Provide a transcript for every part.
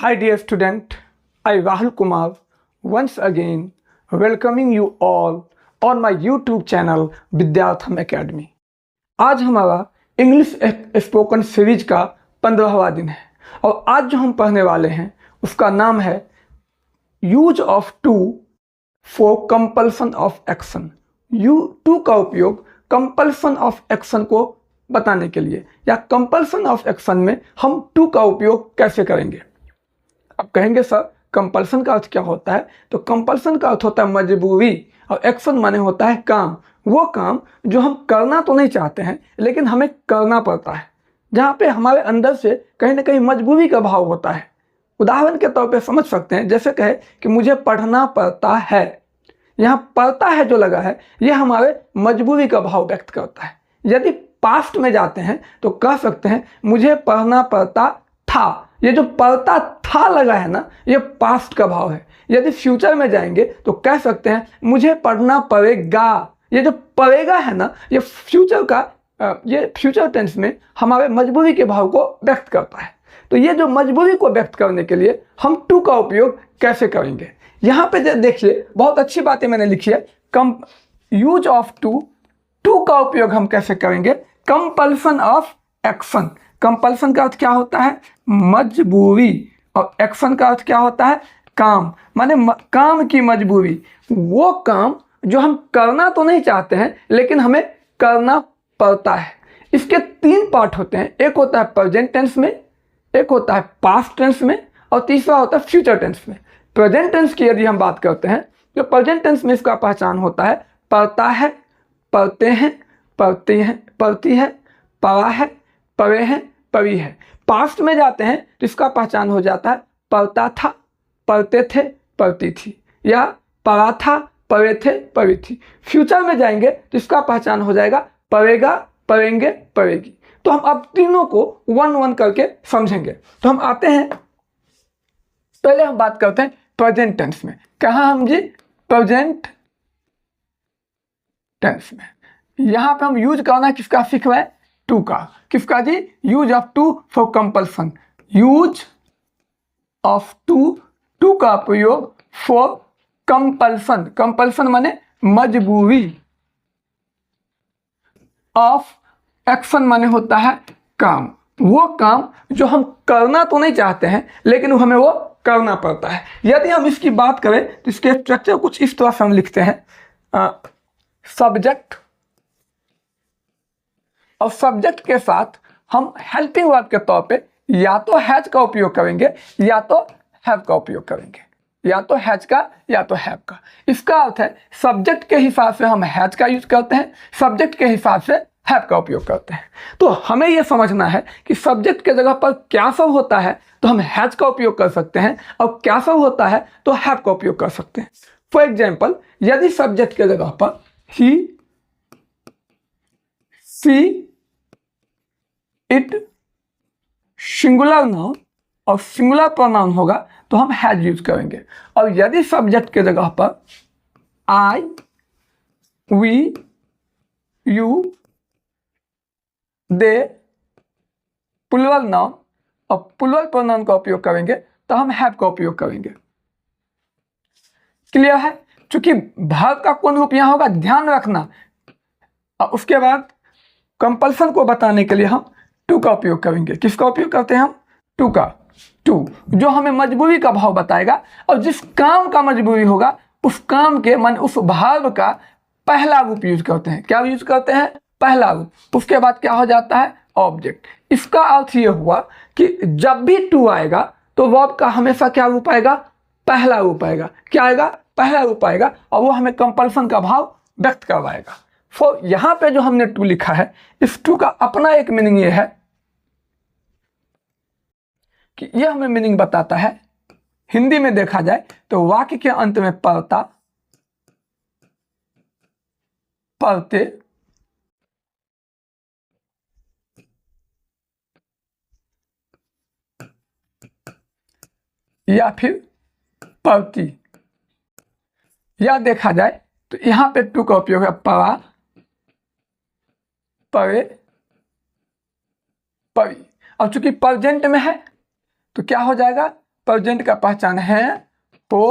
Hi dear student, I Rahul Kumar once again welcoming you all on my YouTube channel विद्यार्थम Academy। आज हमारा English spoken series का 15वां दिन है और आज जो हम पढ़ने वाले हैं उसका नाम है use of to for compulsion of action. To का उपयोग कंपल्सन ऑफ एक्शन को बताने के लिए या कंपल्सन ऑफ एक्शन में हम टू का उपयोग कैसे करेंगे। अब कहेंगे सर कंपल्सन का अर्थ क्या होता है, तो कंपल्सन का अर्थ होता है मजबूरी और एक्शन माने होता है काम। वो काम जो हम करना तो नहीं चाहते हैं लेकिन हमें करना पड़ता है, जहाँ पे हमारे अंदर से कहीं ना कहीं मजबूरी का भाव होता है। उदाहरण के तौर पे समझ सकते हैं, जैसे कहे कि मुझे पढ़ना पड़ता है, यहाँ पड़ता है जो लगा है ये हमारे मजबूरी का भाव व्यक्त करता है। यदि पास्ट में जाते हैं तो कह सकते हैं मुझे पढ़ना पड़ता था, ये जो पड़ता था लगा है ना ये पास्ट का भाव है। यदि फ्यूचर में जाएंगे तो कह सकते हैं मुझे पढ़ना पड़ेगा, ये जो पड़ेगा है ना ये फ्यूचर का ये फ्यूचर टेंस में हमारे मजबूरी के भाव को व्यक्त करता है। तो ये जो मजबूरी को व्यक्त करने के लिए हम टू का उपयोग कैसे करेंगे, यहाँ पे देखिए बहुत अच्छी बातें मैंने लिखी है। यूज ऑफ टू का उपयोग हम कैसे करेंगे, कंपल्सन ऑफ एक्शन। कंपल्सन का अर्थ क्या होता है, मजबूरी, और एक्शन का अर्थ क्या होता है, काम। माने काम की मजबूरी, वो काम जो हम करना तो नहीं चाहते हैं लेकिन हमें करना पड़ता है। इसके तीन पार्ट होते हैं, एक होता है प्रेजेंट टेंस में, एक होता है पास्ट टेंस में और तीसरा होता है फ्यूचर टेंस में। प्रेजेंट टेंस की यदि हम बात करते हैं तो प्रेजेंट टेंस में इसका पहचान होता है पढ़ता है, पढ़ते हैं, पढ़ती हैं, पढ़ती है, पढ़ा है, पढ़े हैं, पढ़ी है। पास्ट में जाते हैं तो इसका पहचान हो जाता है पढ़ता था, पढ़ते थे, पढ़ती थी, या पढ़ा था, पढ़े थे, पढ़ी थी। फ्यूचर में जाएंगे तो इसका पहचान हो जाएगा पढ़ेगा, पढ़ेंगे, पढ़ेगी। तो हम अब तीनों को वन वन करके समझेंगे। तो हम आते हैं, पहले हम बात करते हैं प्रेजेंट टेंस में। कहाँ हम जी, प्रेजेंट टेंस में। यहाँ पे हम यूज करना किसका सीख रहे हैं, टू का। किसका जी, use of to for compulsion. Use of to का प्रयोग फॉर कंपल्सन। कंपल्सन माने मजबूरी, ऑफ एक्शन माने होता है काम। वो काम जो हम करना तो नहीं चाहते हैं लेकिन हमें वो करना पड़ता है। यदि हम इसकी बात करें तो इसके स्ट्रक्चर कुछ इस तरह से हम लिखते हैं, सब्जेक्ट, और सब्जेक्ट के साथ हम हेल्पिंग वर्ब के तौर पे या तो हैज का उपयोग करेंगे या तो हैव का उपयोग करेंगे, या तो हैज का या तो हैव का। इसका अर्थ है सब्जेक्ट के हिसाब से हम हैज का यूज करते हैं, सब्जेक्ट के हिसाब से हैव का उपयोग करते हैं। तो हमें यह समझना है कि सब्जेक्ट के जगह पर क्या सब होता है तो हम हैज का उपयोग कर सकते हैं और क्या सब होता है तो हैव का उपयोग कर सकते हैं। फॉर एग्जाम्पल, यदि सब्जेक्ट के जगह पर ही, सी, इट सिंगुलर नाउन और सिंगुलर प्रोनाउन होगा तो हम हैज यूज करेंगे। और यदि सब्जेक्ट के जगह पर I, we, you, they, plural noun और प्लूरल प्रोनाउन का उपयोग करेंगे तो हम हैव का उपयोग करेंगे। क्लियर है। चूंकि वर्ब का कौन रूप यहाँ होगा ध्यान रखना। और उसके बाद कंपल्सन को बताने के लिए हम टू का उपयोग करेंगे। किसका उपयोग करते हैं हम, टू का। टू जो हमें मजबूरी का भाव बताएगा और जिस काम का मजबूरी होगा उस काम के मन उस भाव का पहला रूप यूज करते हैं। क्या यूज करते हैं, पहला रूप। उसके बाद क्या हो जाता है, ऑब्जेक्ट। इसका अर्थ ये हुआ कि जब भी टू आएगा तो वर्ब का हमेशा क्या रूप आएगा, पहला रूप आएगा। क्या आएगा, पहला रूप आएगा और वो हमें कंपल्सन का भाव व्यक्त करवाएगा। यहाँ पे जो हमने टू लिखा है इस टू का अपना एक मीनिंग ये है कि ये हमें मीनिंग बताता है, हिंदी में देखा जाए तो वाक्य के अंत में पढ़ता, पढ़ते, या फिर पढ़ती, या देखा जाए तो यहाँ पे टू का उपयोग है पढ़ा, पढ़े, पढ़ी। और चूंकि प्रेजेंट में है तो क्या हो जाएगा, प्रेजेंट का पहचान है हो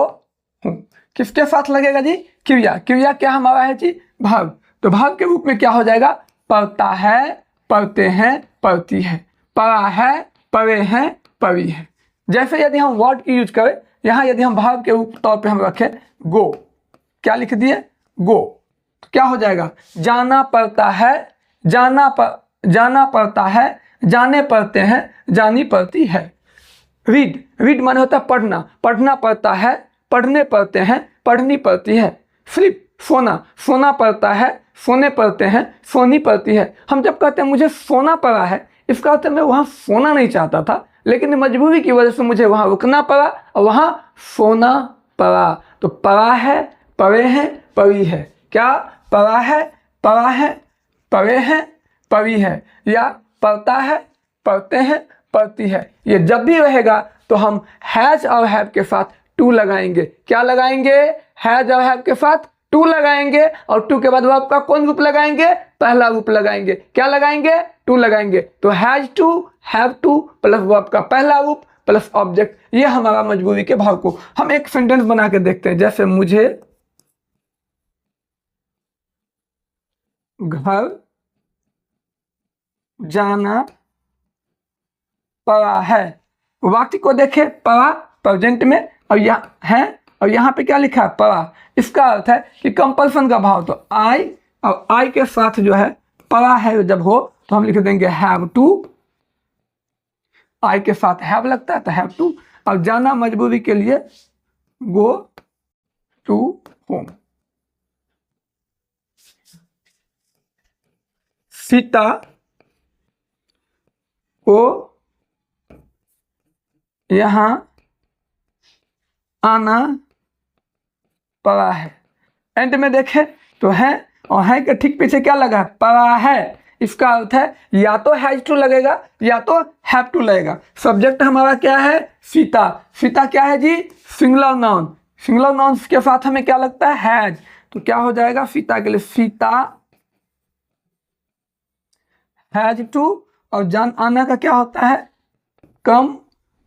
हूँ। किसके साथ लगेगा जी? क्रिया। क्रिया क्या हमारा है जी? भाव। तो भाव के रूप में क्या हो जाएगा? पढ़ता है, पढ़ते हैं, पढ़ती है, पढ़ा है, पढ़े हैं, पढ़ी है। जैसे यदि हम वर्ड की यूज करें, यहाँ यदि हम भाव के रूप तौर पे हम रखें गो, क्या लिख दिए? गो। तो क्या हो जाएगा? जाना पड़ता है, जाना पड़ता है, जाने पड़ते हैं, जानी पड़ती है। रीड, रीड माने होता है पढ़ना, पढ़ना पड़ता है, पढ़ने पड़ते हैं, पढ़नी पड़ती है। स्लीप, सोना, सोना पड़ता है, सोने पड़ते हैं, सोनी पड़ती है। हम जब कहते हैं मुझे सोना पड़ा है, इसका अर्थ मैं वहाँ सोना नहीं चाहता था, लेकिन मजबूरी की वजह से मुझे वहाँ रुकना पड़ा और वहाँ सोना पड़ा। तो पड़ा है, पढ़े हैं, पढ़ी है। क्या? पढ़ा है, पढ़ा है, पढ़े हैं, पढ़ी है। या पढ़ता है, पढ़ते हैं, पढ़ती है। ये जब भी रहेगा तो हम हैज और हैव के साथ टू लगाएंगे। क्या लगाएंगे? हैज और हैव के साथ टू लगाएंगे, और टू के बाद वर्ब का कौन रूप लगाएंगे? पहला रूप लगाएंगे। क्या लगाएंगे? टू लगाएंगे। तो has to, have to plus verb का पहला रूप प्लस ऑब्जेक्ट, ये हमारा मजबूरी के भाव को हम एक सेंटेंस बना के देखते हैं। जैसे मुझे घर जाना पड़ा है। वाक्य को देखे, पड़ा प्रेजेंट में, और यहाँ है, और यहाँ पे क्या लिखा है? पड़ा। इसका अर्थ है कि कंपल्सन का भाव, तो आई और आई के साथ जो है पड़ा है जब हो तो हम लिख देंगे हैव टू। आई के साथ हैव लगता है तो हैव टू, और जाना मजबूरी के लिए गो टू होम। सीता को यहाँ आना पड़ा है। एंड में देखें तो है, और है के ठीक पीछे क्या लगा? पड़ा है। इसका अर्थ है या तो हैज टू लगेगा या तो हैव टू लगेगा। सब्जेक्ट हमारा क्या है? सीता। सीता क्या है जी? Singular noun. सिंगुलर नाउन के साथ हमें क्या लगता है? हैज। तो क्या हो जाएगा सीता के लिए? सीता हैज टू, और जान आना का क्या होता है? कम,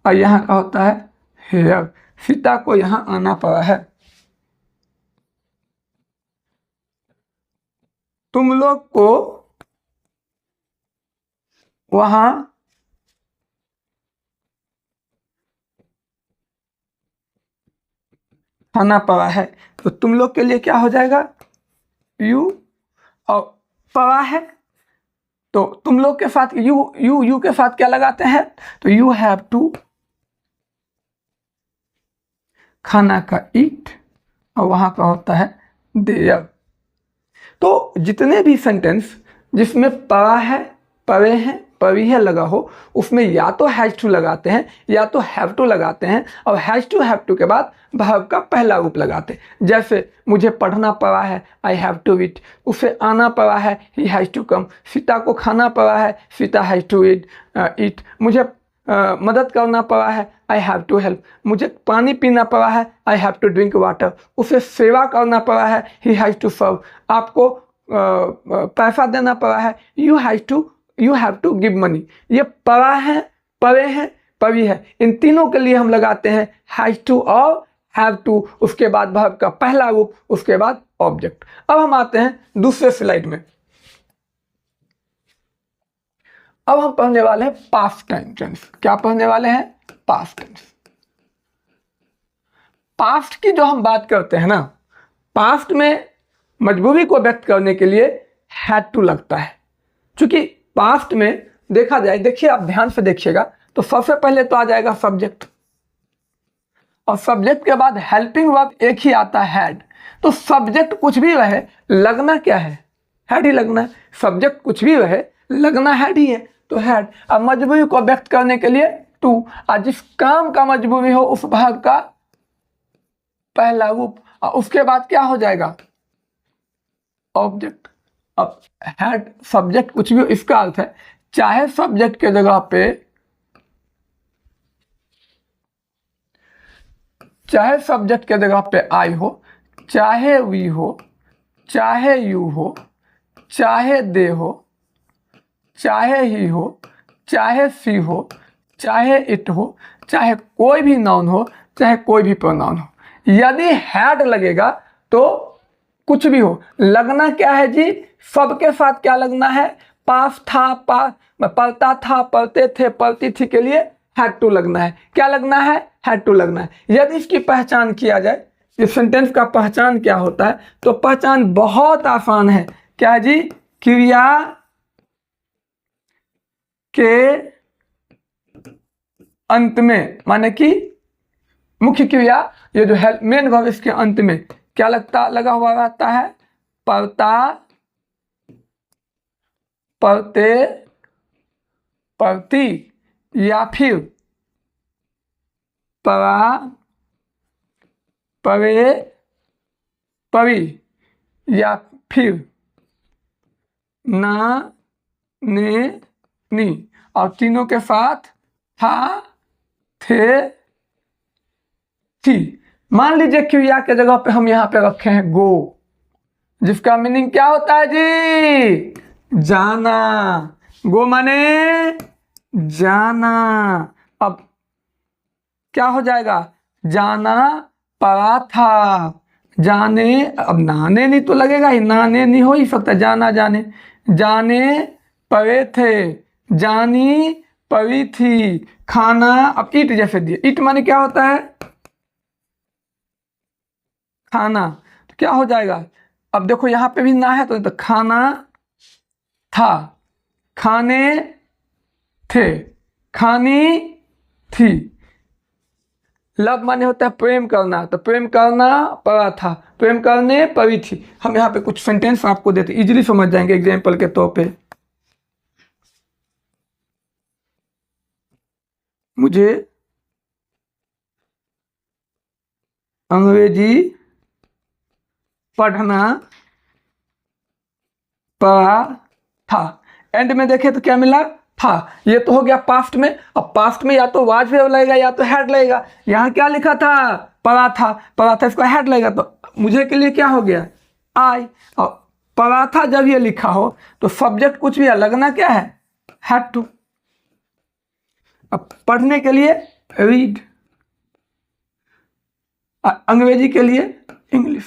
और यहाँ का होता है हेयर। सीता को यहाँ आना पड़ा है। तुम लोग को वहां आना पड़ा है। तो तुम लोग के लिए क्या हो जाएगा? यू, और पड़ा है तो तुम लोग के साथ यू के साथ क्या लगाते हैं? तो यू हैव टू, खाना का ईट, और वहां का होता है देयर। तो जितने भी सेंटेंस जिसमें पड़ा है, पढ़े हैं, पढ़ी है लगा हो, उसमें या तो हैज टू लगाते हैं या तो हैव टू लगाते हैं, और हैज टू हैव टू के बाद वर्ब का पहला रूप लगाते हैं। जैसे मुझे पढ़ना पड़ा है, आई हैव टू ईट। उसे आना पड़ा है, ही हैज टू कम। सीता को खाना पड़ा है, सीता हैज टू ईट। मुझे मदद करना पड़ा है, आई हैव टू हेल्प। मुझे पानी पीना पड़ा है, I have to drink water. उसे सेवा करना पड़ा है, ही हैज टू सर्व। आपको पैसा देना पड़ा है, you have to give money. ये पढ़ा है, पढ़े हैं, पढ़ी है, इन तीनों के लिए हम लगाते हैं हैज टू और हैव टू, उसके बाद वर्ब का पहला रूप, उसके बाद ऑब्जेक्ट। अब हम आते हैं दूसरे स्लाइड में। अब हम पढ़ने वाले हैं पास्ट टाइम टेंस। क्या पढ़ने वाले हैं? Past tense. पास्ट की जो हम बात करते हैं ना, पास्ट में मजबूरी को व्यक्त करने के लिए हैड टू लगता है। क्योंकि पास्ट में देखा जाए, देखिए आप ध्यान से देखिएगा, तो सबसे पहले तो आ जाएगा सब्जेक्ट, और सब्जेक्ट के बाद हेल्पिंग वर्ब एक ही आता है हैड। तो सब्जेक्ट कुछ भी रहे, लगना क्या है? हैड ही लगना है। सब्जेक्ट कुछ भी रहे, लगना हैड ही है, तो हैड। अब मजबूरी को व्यक्त करने के लिए टू, और जिस काम का मजबूरी हो उस भाग का पहला रूप, और उसके बाद क्या हो जाएगा? ऑब्जेक्ट। अब हैड सब्जेक्ट कुछ भी, इसका अर्थ है चाहे सब्जेक्ट के जगह पे, चाहे सब्जेक्ट के जगह पे आई हो, चाहे वी हो, चाहे यू हो, चाहे दे हो, चाहे ही हो, चाहे सी हो, चाहे इट हो, चाहे कोई भी नाउन हो, चाहे कोई भी प्रोनाउन हो, यदि हैड लगेगा तो कुछ भी हो, लगना क्या है जी, सबके साथ क्या लगना है, पास था, पढ़ता था, पढ़ते थे, पढ़ती थी के लिए हैड टू लगना है। क्या लगना है, हैड टू लगना है। यदि इसकी पहचान किया जाए, इस सेंटेंस का पहचान क्या होता है, तो पहचान बहुत आसान है। क्या है जी, क्रिया के अंत में, माने कि मुख्य क्रिया, ये जो है मेन वर्ब, इसके अंत में क्या लगा हुआ रहता है, पढ़ता, पढ़ते, पढ़ती, या फिर पढ़ा, पढ़े, पढ़ी, या फिर ना, ने, नी, और तीनों के साथ था, थे, थी। मान लीजिए क्रिया के जगह पे हम यहाँ पे रखे हैं गो, जिसका मीनिंग क्या होता है जी, जाना। गो माने जाना। अब क्या हो जाएगा, जाना पड़ा था, जाने, अब नाने नहीं तो लगेगा ही, नाने नहीं हो ही सकता, जाना जाने, जाने पड़े थे, जानी पड़ी थी, खाना, अब ईट जैसे दिए, ईट माने क्या होता है, खाना, तो क्या हो जाएगा, अब देखो यहाँ पे भी ना है तो खाना था, खाने थे, खानी थी। लव माने होता है प्रेम करना, तो प्रेम करना पड़ा था, प्रेम करने पड़ी थी। हम यहाँ पे कुछ सेंटेंस आपको देते, इजीली समझ जाएंगे एग्जाम्पल के तौर पे। मुझे अंग्रेजी पढ़ना पड़ा था। एंड में देखे तो क्या मिला, था। ये तो हो गया पास्ट में। अब पास्ट में या तो वाज वर्ब लगेगा या तो हैड लगेगा। यहाँ क्या लिखा था, पढ़ा था, पढ़ा था, इसका हैड लगेगा, तो मुझे के लिए क्या हो गया, आई। और पढ़ा था जब ये लिखा हो तो सब्जेक्ट कुछ भी है, लगना क्या है, हैड टू। अब पढ़ने के लिए रीड, अंग्रेजी के लिए English,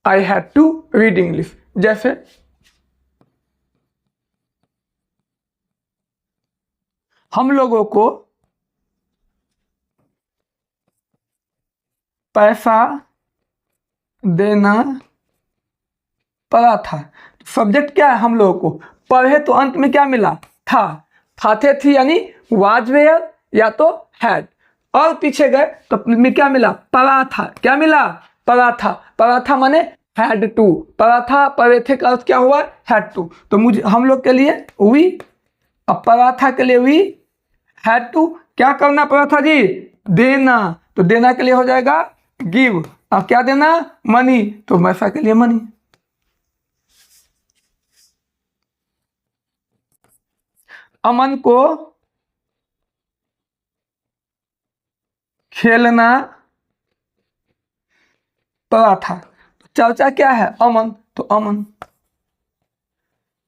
I had to read English. जैसे हम लोगों को पैसा देना पड़ा था। सब्जेक्ट क्या है, हम लोगों को पढ़े, तो अंत में क्या मिला, था, थे थी, यानी वाज वेयर या तो हैड। और पीछे गए तो क्या मिला, पढ़ा था। क्या मिला, पढ़ा था, पढ़ा था माने हैड टू, पढ़ा था, पढ़े थे का अर्थ क्या हुआ, हैड टू। तो मुझे, हम लोग के लिए वी, अब पढ़ा था के लिए वी, हैड टू क्या करना पड़ा था जी, देना, तो देना के लिए हो जाएगा गिव। अब क्या देना, मनी, तो पैसा के लिए मनी। अमन को खेलना पड़ा था, तो चर्चा क्या है, अमन, तो अमन।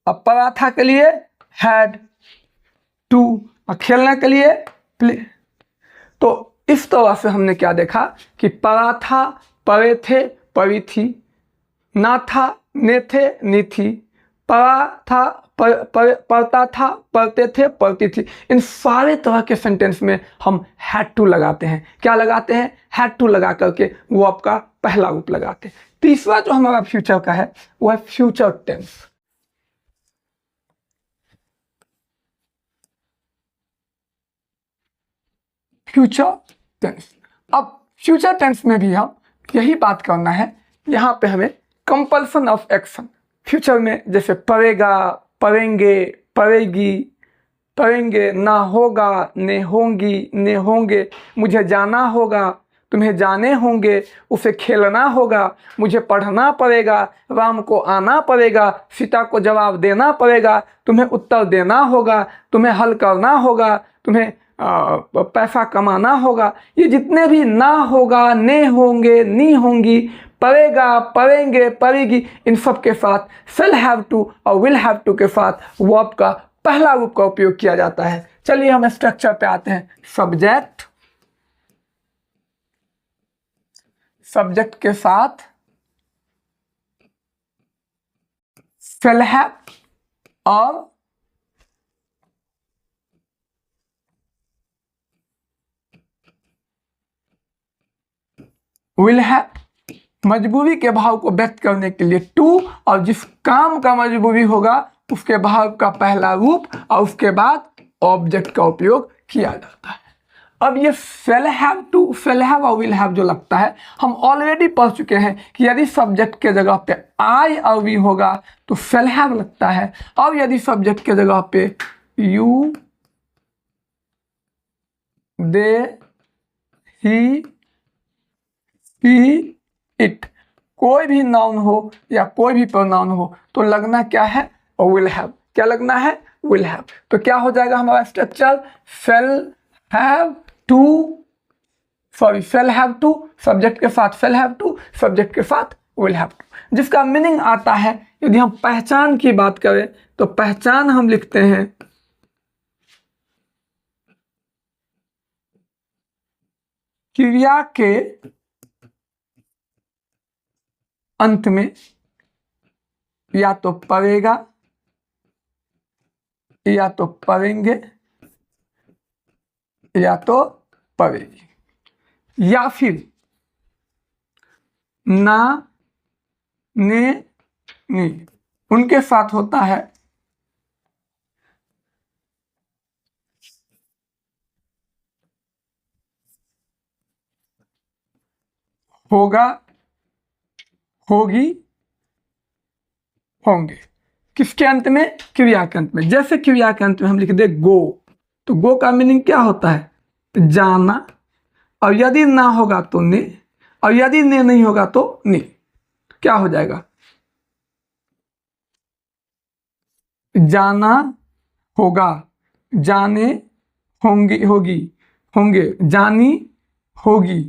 अब पड़ा था के लिए हैड टू, और खेलना के लिए प्ले। तो इस तरह से हमने क्या देखा कि पढ़ा था, पढ़े थे, पढ़ी थी, ना था, ने थे, नी थी, पढ़ा था, पढ़ता था, पढ़ते थे, पढ़ती थी। इन सारे तरह के सेंटेंस में हम हैड टू लगाते हैं। क्या लगाते हैं, हैड टू लगा करके वो आपका पहला रूप लगाते हैं। तीसरा जो हमारा फ्यूचर का है वो है फ्यूचर टेंस। फ्यूचर टेंस, अब फ्यूचर टेंस में भी हम यही बात करना है। यहाँ पे हमें कंपल्सन ऑफ एक्शन, फ्यूचर में जैसे पढ़ेगा, पढ़ेंगे, पढ़ेगी, पढ़ेंगे, ना होगा, ने होंगी, ने होंगे, मुझे जाना होगा, तुम्हें जाने होंगे, उसे खेलना होगा, मुझे पढ़ना पड़ेगा, राम को आना पड़ेगा, सीता को जवाब देना पड़ेगा, तुम्हें उत्तर देना होगा, तुम्हें हल करना होगा, तुम्हें पैसा कमाना होगा। ये जितने भी ना होगा, ने होंगे, नी होंगी, पढ़ेगा, पढ़ेंगे, पढ़ेगी, इन सब के साथ शेल हैव टू और विल हैव टू के साथ वर्ब का पहला रूप का उपयोग किया जाता है। चलिए हम स्ट्रक्चर पे आते हैं। सब्जेक्ट, सब्जेक्ट के साथ shall have और will have मजबूरी के भाव को व्यक्त करने के लिए टू, और जिस काम का मजबूरी होगा उसके भाव का पहला रूप और उसके बाद ऑब्जेक्ट का उपयोग किया जाता है। अब ये shall have to, shall have और will have जो लगता है, हम ऑलरेडी पढ़ चुके हैं कि यदि सब्जेक्ट के जगह पे आई और वी होगा तो shall have लगता है, और यदि सब्जेक्ट के जगह पे you, they, he, she, it कोई भी नाउन हो या कोई भी प्रोनाउन हो तो लगना क्या है, विल हैव। क्या लगना है, विल हैव। तो क्या हो जाएगा हमारा structure, shall have to, sorry shall have to, subject के साथ shall have टू, सब्जेक्ट के साथ will have टू, जिसका मीनिंग आता है, यदि हम पहचान की बात करें तो पहचान हम लिखते हैं क्रिया के अंत में या तो पड़ेगा या तो पढ़ेंगे या तो पढ़ेगी, या फिर ना, ने, नी उनके साथ होता है होगा, होगी, होंगे। किसके अंत में, क्रिया के अंत में। जैसे क्रिया के अंत में हम लिख दे गो, तो गो का मीनिंग क्या होता है, जाना, और यदि ना होगा तो ने, और यदि ने नहीं होगा तो नी। क्या हो जाएगा, जाना होगा, जाने, होंगे, होगी, होंगे, जानी, होगी,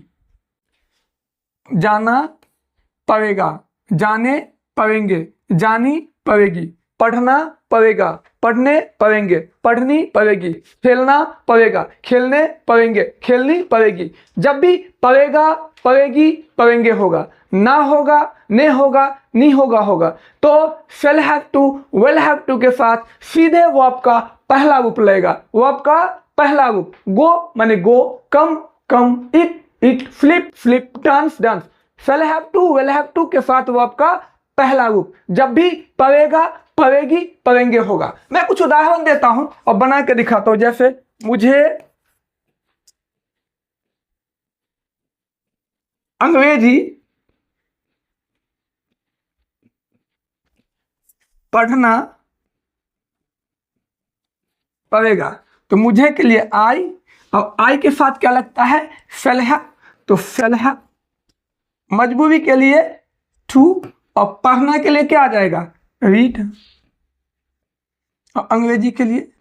जाना पड़ेगा, जाने पड़ेंगे, जानी पड़ेगी, पढ़ना पड़ेगा, पढ़ने पड़ेंगे, पढ़नी पड़ेगी, खेलना पड़ेगा, खेलने पड़ेंगे, खेलनी पड़ेगी। जब भी पड़ेगा, पड़ेगी, पड़ेंगे होगा, ना होगा, ने होगा, नी होगा, होगा, तो shall have to, will have to के साथ सीधे वर्ब का पहला रूप लगेगा। वर्ब का पहला रूप, गो माने go, come, come, it, flip, flip, dance, dance. shall have to, will have to के साथ वर्ब का पहला रूप जब भी पड़ेगा, पड़ेगी, पड़ेंगे होगा। मैं कुछ उदाहरण देता हूं और बना के दिखाता हूं। जैसे मुझे अंग्रेजी पढ़ना पड़ेगा, तो मुझे के लिए आई, और आई के साथ क्या लगता है, shall have, तो shall have। मजबूरी के लिए टू, और पढ़ना के लिए क्या आ जाएगा, रीड, और अंग्रेजी के लिए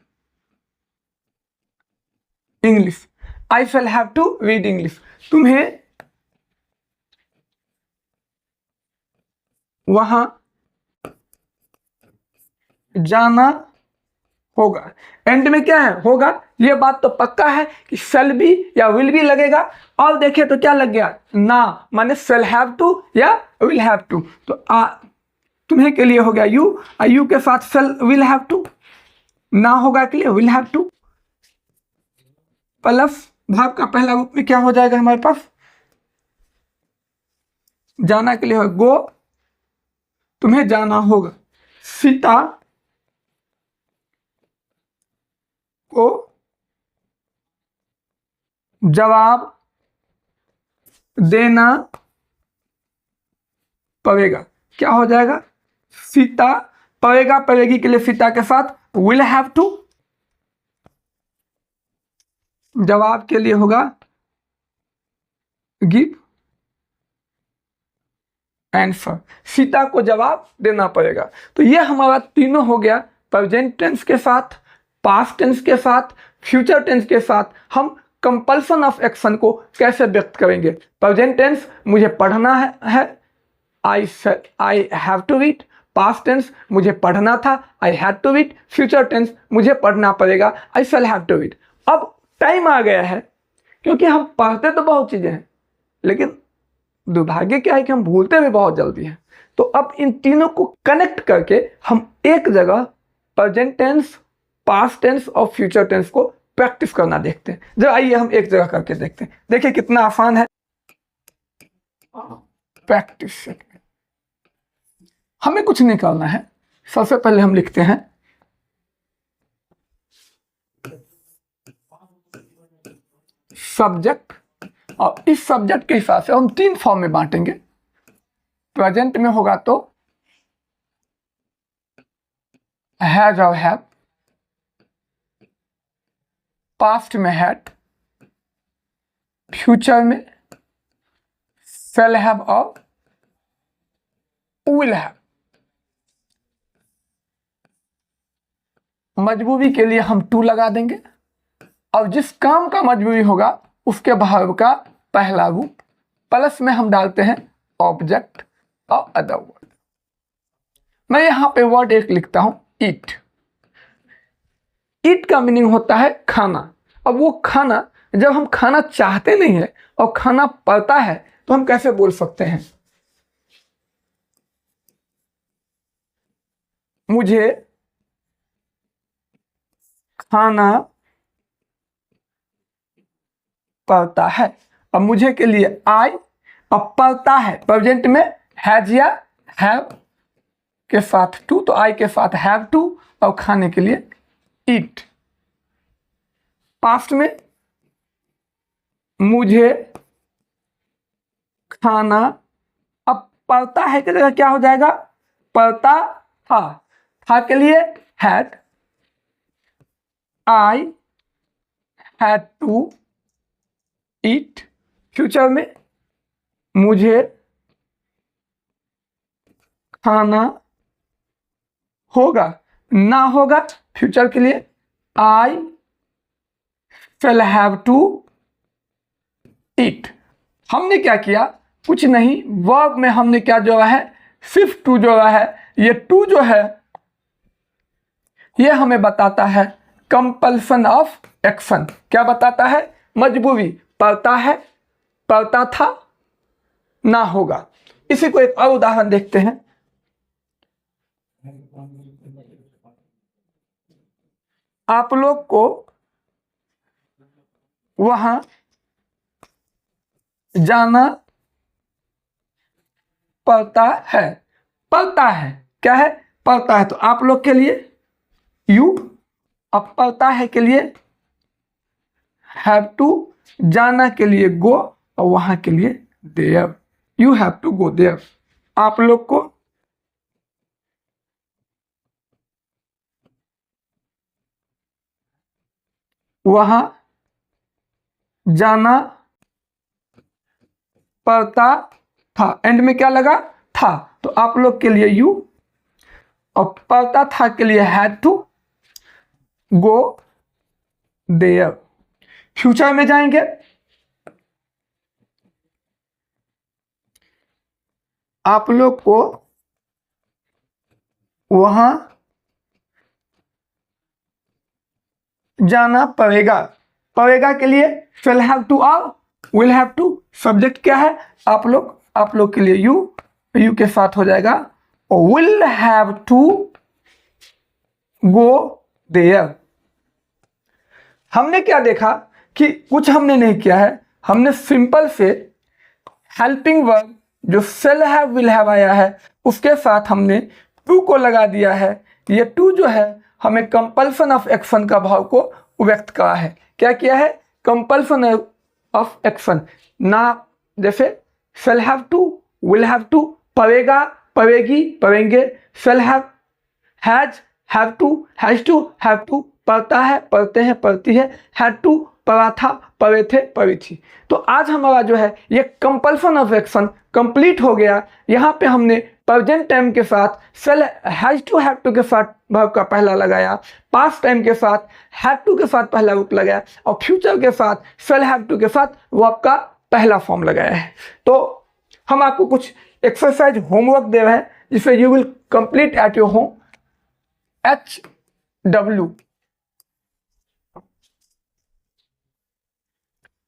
English, I shall have to read English. तुम्हें वहां जाना होगा। एंड में क्या है, होगा। ये बात तो पक्का है कि shall भी या will भी लगेगा। और देखिए तो क्या लग गया, ना माने shall have to या will have to। तो तुम्हें के लिए हो गया यू, और यू के साथ shall will have to, ना होगा के लिए will have to, प्लस भाव का पहला रूप में क्या हो जाएगा हमारे पास, जाना के लिए हो गो, तुम्हें जाना होगा। सीता को जवाब देना पड़ेगा। क्या हो जाएगा, सीता, पड़ेगा, पड़ेगी के लिए सीता के साथ will have to, जवाब के लिए होगा गिव आंसर। सीता को जवाब देना पड़ेगा। तो ये हमारा तीनों हो गया, प्रेजेंट टेंस के साथ, पास्ट टेंस के साथ, फ्यूचर टेंस के साथ हम कंपल्सन ऑफ एक्शन को कैसे व्यक्त करेंगे। प्रेजेंट टेंस, मुझे पढ़ना है, I have to read. Past tense मुझे पढ़ना था, I had to read. Future tense मुझे पढ़ना पड़ेगा, I shall have to read. अब टाइम आ गया है, क्योंकि हम पढ़ते तो बहुत चीज़ें हैं, लेकिन दुर्भाग्य क्या है कि हम भूलते भी बहुत जल्दी हैं। तो अब इन तीनों को कनेक्ट करके हम एक जगह प्रेजेंट टेंस, पास्ट टेंस और फ्यूचर टेंस को प्रैक्टिस करना देखते हैं। जब आइए हम एक जगह करके देखते हैं, देखिए कितना आसान है। प्रैक्टिस, हमें कुछ नहीं करना है। सबसे पहले हम लिखते हैं सब्जेक्ट, और इस सब्जेक्ट के हिसाब से हम 3 फॉर्म में बांटेंगे। प्रेजेंट में होगा तो हैज और हैव, पास्ट में हैड, फ्यूचर में शैल हैव और विल हैव। मजबूरी के लिए हम टू लगा देंगे, और जिस काम का मजबूरी होगा उसके वर्ब का पहला रूप प्लस में हम डालते हैं ऑब्जेक्ट और अदर वर्ड। मैं यहां पे वर्ड एक लिखता हूं, ईट। ईट का मीनिंग होता है खाना। अब वो खाना, जब हम खाना चाहते नहीं है और खाना पड़ता है, तो हम कैसे बोल सकते हैं? मुझे खाना पड़ता है। अब मुझे के लिए आई, अब पड़ता है प्रेजेंट में हैज या हैव के साथ टू, तो आई के साथ हैव टू, और खाने के लिए ईट। पास्ट में मुझे खाना, अब पड़ता है की जगह क्या हो जाएगा? पड़ता था। था के लिए had, I had to eat. Future में मुझे खाना होगा, ना होगा। फ्यूचर के लिए आई शैल हैव टू ईट। हमने क्या किया? कुछ नहीं, वर्ब में हमने क्या जोड़ा है? सिर्फ टू जोड़ा है। ये टू जो है ये हमें बताता है कंपल्सन ऑफ एक्शन। क्या बताता है? मजबूरी। पड़ता है, पड़ता था, ना होगा। इसी को एक और उदाहरण देखते हैं। आप लोग को वहां जाना पड़ता है। पड़ता है क्या है? पड़ता है। तो आप लोग के लिए यू, अब पड़ता है के लिए हैव टू, जाना के लिए गो, और वहां के लिए there. You have to go there. आप लोग को वहां जाना पड़ता था। एंड में क्या लगा? था। तो आप लोग के लिए यू, और पड़ता था के लिए had to go there. Future में जाएंगे, आप लोग को वहां जाना पड़ेगा। पड़ेगा के लिए शैल हैव टू और विल हैव टू। सब्जेक्ट क्या है? आप लोग। आप लोग के लिए यू, यू के साथ हो जाएगा will have to go there. हमने क्या देखा कि कुछ हमने नहीं किया है। हमने सिंपल से हेल्पिंग वर्ब जो शैल हैव विल हैव आया है उसके साथ हमने टू को लगा दिया है। ये टू जो है हमें कंपल्सन ऑफ एक्शन का भाव को व्यक्त करा है। क्या किया है? Compulsion of action. ना, जैसे shall have to, will have to, पड़ेगा, पड़ेगी, पड़ेंगे। Shall have, has, have to, has to, have to, पढ़ता है, पढ़ते हैं, पढ़ती है, हैड टू, पढ़ा था, पढ़े थे, पढ़ी थी। तो आज हमारा जो है ये कंपल्सन ऑफ एक्शन कंप्लीट हो गया। यहाँ पे हमने प्रेजेंट टाइम के साथ शैल हैज टू हैव टू के साथ वर्ब का पहला लगाया, पास्ट टाइम के साथ हैड टू के साथ पहला रूप लगाया, और फ्यूचर के साथ शैल हैव टू के साथ वर्ब का पहला फॉर्म लगाया है। तो हम आपको कुछ एक्सरसाइज होमवर्क दे रहे हैं जिससे you will complete at your home, HW।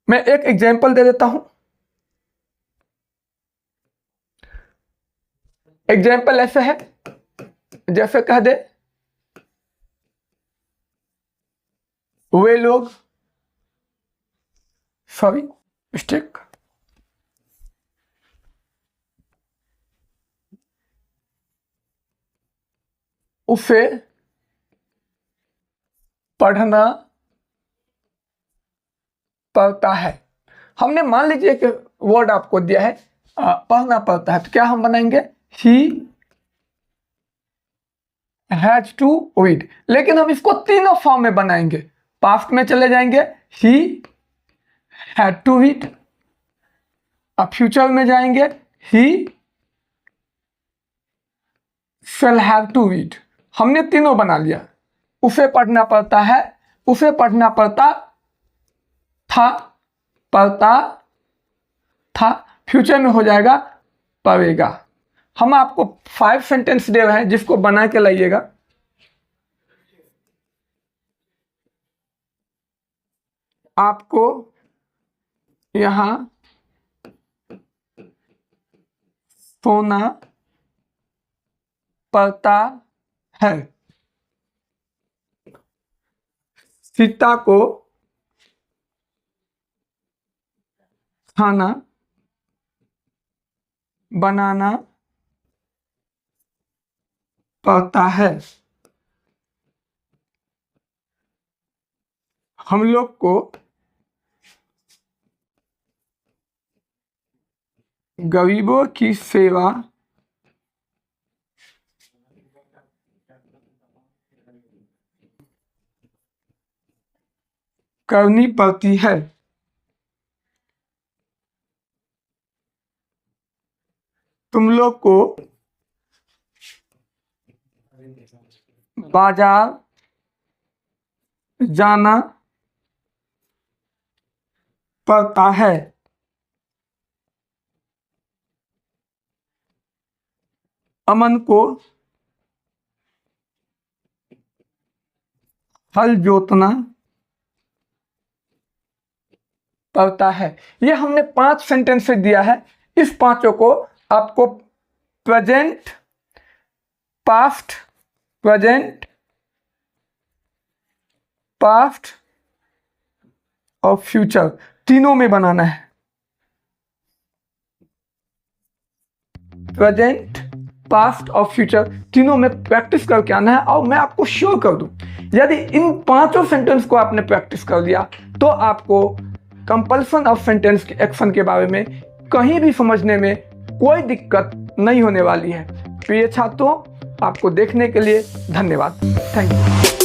मैं एक एग्जांपल दे देता हूं। एग्जांपल ऐसे है, जैसे कह दे वे लोग, सॉरी मिस्टेक, उसे पढ़ना पड़ता है। हमने मान लीजिए कि वर्ड आपको दिया है पढ़ना पड़ता है, तो क्या हम बनाएंगे? He has to read. लेकिन हम इसको तीनों फॉर्म में बनाएंगे। पास्ट में चले जाएंगे, ही हैड टू रीड। अब फ्यूचर में जाएंगे, ही शैल हैव टू रीड। हमने तीनों बना लिया। उसे पढ़ना पड़ता है, उसे पढ़ना पड़ता था, पढ़ता था। फ्यूचर में हो जाएगा पढ़ेगा। हम आपको 5 सेंटेंस दे रहे हैं, जिसको बना के लाइएगा। आपको यहां सोना पड़ता है, सीता को खाना बनाना पड़ता है। हम लोग को गरीबों की सेवा करनी पड़ती है। तुम लोग को बाजार जाना पड़ता है। अमन को हल जोतना पड़ता है। ये हमने 5 सेंटेंस से दिया है। इस पांचों को आपको प्रेजेंट, पास्ट, प्रेजेंट, पास्ट और फ्यूचर तीनों में बनाना है। प्रेजेंट, पास्ट और फ्यूचर तीनों में प्रैक्टिस करके आना है। और मैं आपको श्योर कर दूं, यदि इन 5 सेंटेंस को आपने प्रैक्टिस कर लिया तो आपको कंपल्सन ऑफ सेंटेंस के एक्शन के बारे में कहीं भी समझने में कोई दिक्कत नहीं होने वाली है। प्रिय छात्रों, आपको देखने के लिए धन्यवाद। Thank you.